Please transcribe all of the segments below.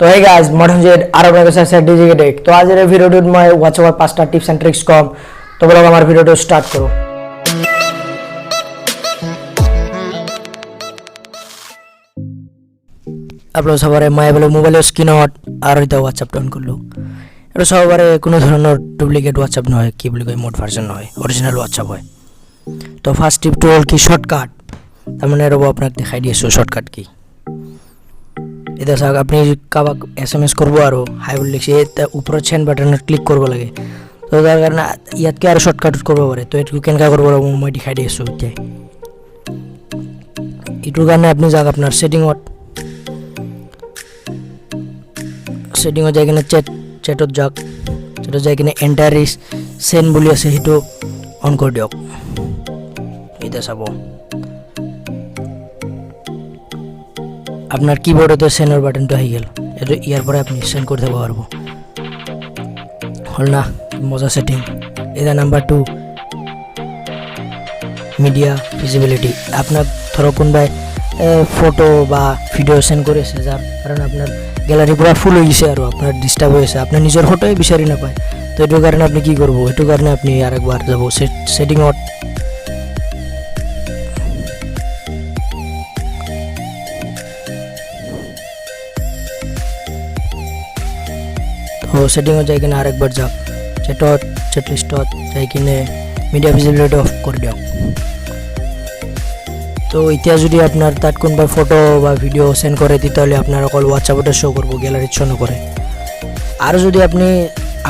তো hey guys, modern jet আরো আপনাদের সাথে ডিজি টেক। তো আজের এই ভিডিওতে মই WhatsApp 5টা টিপস এন্ড ট্রিক্স কম। তো বলো আমার ভিডিওটা স্টার্ট করো। আপনারা সবারে মাই বলে মোবাইলের স্ক্রিন আউট আর এটা WhatsApp অন করলো। এটা সবারে কোনো ধরনের ডুপ্লিকেট WhatsApp নয়, কি বলি কই মোড ভার্সন নয়, অরিজিনাল WhatsApp হয়। তো ফার্স্ট টিপ তো হল কি শর্টকাট। তার মানে এরকম আপনাকে দেখাই দিয়েছো শর্টকাট কি। এটা সাক আপনি কাবাক এসএমএস করবো আর হাই বলে লিখছি উপরে সেন্ড বাটনে ক্লিক করব লাগে। তো তার কারণে ইয়াতকে আর শর্টকাট করব পারে। তো এটু কেনকা করব মই দেখাই দিয়েছো ওইটাই। এটুর কারণে আপনি যাক আপনার সেটিংও যাই কিনা চ্যাটত যাক, চ্যাটত যাই কিনা এন্টারিস সেন্ড বুলি আছে সেইটো অন কৰি দিয়ক। এটা চাব আপনার কিবোর্ডে তো সেন্ডর বাটনটা হয়ে গেল। এটা ইয়ার পরে আপনি সেন্ড করতে পারবো। হল না মজা সেটিং। এটা নাম্বার 2 মিডিয়া ভিজিবিলিটি। আপনার ধরো কোনবাই ফটো বা ভিডিও সেন্ড করেছে যার কারণে আপনার গ্যালারি পুরো ফুল হয়ে গেছে আর আপনার ডিস্টার্ব হয়েছে, আপনার নিজের ফটোই বিচারি না পায়। তো এটার কারণে আপনি কি করবো, এটার কারণে আপনি আরেকবার যাব সেটিং আউট। তো সেটিংও যাই কিনা আরেকবার যাক, চ্যাট লিস্টত যাই কিনে মিডিয়া ভিজিবিলিটি অফ করে দিয়ক। তো এতিয়া যদি আপনার তাত কোনোবা ফটো বা ভিডিও সেন্ড করে তাহলে আপনার অকল হোয়াটসঅ্যাপতে শো করব, গ্যালারিত শো নকৰে। আৰু যদি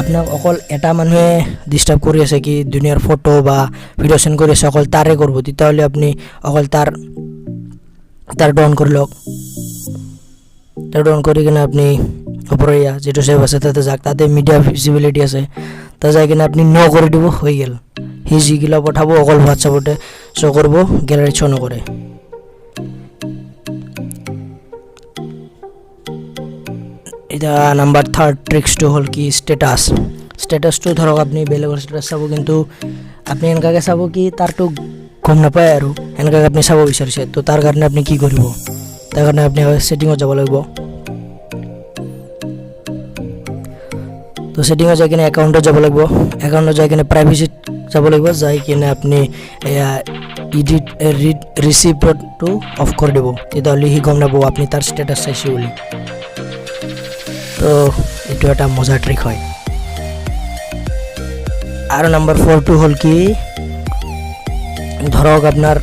আপনার অকল এটা মানুহে ডিস্টার্ব কৰি আছে কি দুনিয়ার ফটো বা ভিডিও সেন্ড কৰি আছে অকল তারে করব, তাহলে আপনি অকল তার ডাউন করে লওক। তার ডাউন করে কিনা আপনি উপরে যেটা সেভ আছে তাতে যাক, তাতে মিডিয়া ভিজিবিলিটি আছে, তা যাই কিনা আপনি ন করে দিব, হয়ে গেল। সি যিগিলা পঠাবো অকল হোয়াটসঅ্যাপতে শো করব, গ্যালারি শো নকৰে। এটা নাম্বার 3 ট্রিক্সটো হল কি স্ট্যাটাসটো ধরক আপনি বেলেগৰ স্ট্যাটাস চাব, কিন্তু আপনি এনেকাকে চাব কি তারটো গম নাপায় আৰু এনেকাকে আপনি চাব বিচাৰিছে। তো তার কারণে আপনি কি কৰিব, তার কারণে আপনি সেটিংত যাব লাগিব। তো সেটিংত যাই কিনে একাউন্টত যাব লাগিব, একাউন্টত যাই কিনে প্রাইভেসিত যাব লাগিব, যাই কিনে আপনি রিসিপ্টটো অফ করে দেব, তাহলে সি গম নাপাব আপনি তার স্ট্যাটাস চাইছে বলে। তো এইটো এটা মজা ট্রিক হয়। আর নাম্বার 4 হল কি ধরক আপনার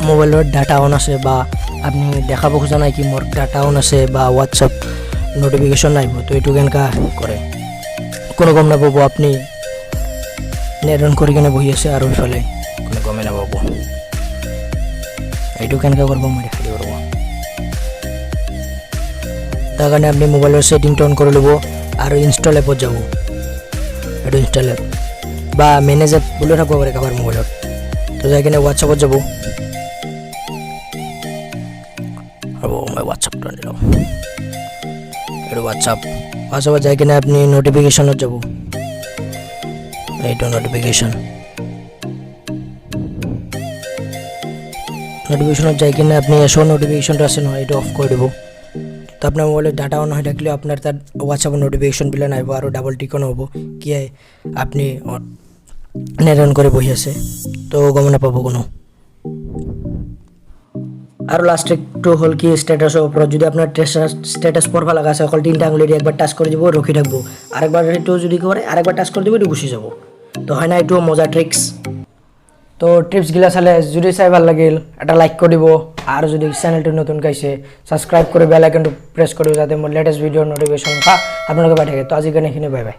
মোবাইলের ডাটা অন আছে বা আপনি দেখাব খোঁজা নাই কি মোর ডাটা অন আছে বা হোয়াটসঅ্যাপ নোটিফিকেশন নাইব, তো এইটো কেনকা করে কোনো গম নাপাব, আপনি নেট অন করে কিনে বহি আছে আর ওইফালে কোনো গমে নাপাব। এইটো কেনকা করবো মই দেখাই দিব। তার কারণে আপনি মোবাইলের সেটিংটা অন করে লব আর ইনস্টল অ্যাপত যাব। এটা ইনস্টল অ্যাপ বা ম্যানেজ অ্যাপ বলে থাকবো পারে কাবার মোবাইলত। তো যাই কিনে হোয়াটসঅ্যাপত যাব, আৰু মই হোয়াটসঅ্যাপটা নিলাম। এটা হোয়াটসঅ্যাপত যাই কিনে আপনি নোটিফিকেশনত যাব, এইটো নোটিফিকেশনত যাই কিনে আপনি এসো নোটিফিকেশনটা আছে নহয় এটা অফ করে দেব। তো আপনার মোবাইলের ডাটা অন হয়ে থাকলে আপনার তার হোয়াটসঅ্যাপের নোটিফিকেশন বিলে নাইব আর ডাবল টিক অন হব কি আপনি নেট অন করে বহি আছে, তো গম নাপাব কোনো। আর লাস্ট একটু হল কি স্ট্যাটাসের উপর যদি আপনার স্ট্যাটাস পড়বা লাগা আছে অকল 3টা আঙুলি দিয়ে একবার টাচ করে দিব, রখি থাকবো, আরেকবার একটু যদি করে আরেকবার টাচ করে দিব, একটু গুছি যাব। তো হয় না একটু মজা ট্রিক্স। তো টিপসগুলা চালে যদি চাই ভাল লাগিল এটা লাইক করে দিব, আর যদি চ্যানেলটি নতুন গাইছে সাবস্ক্রাইব করে বেল আইকনটো প্রেস করে যাতে মোর লেটেস্ট ভিডিওর নোটিফিকেশন আপনাকে পাই থাকে। তো আজকের এখানে বাই বাই।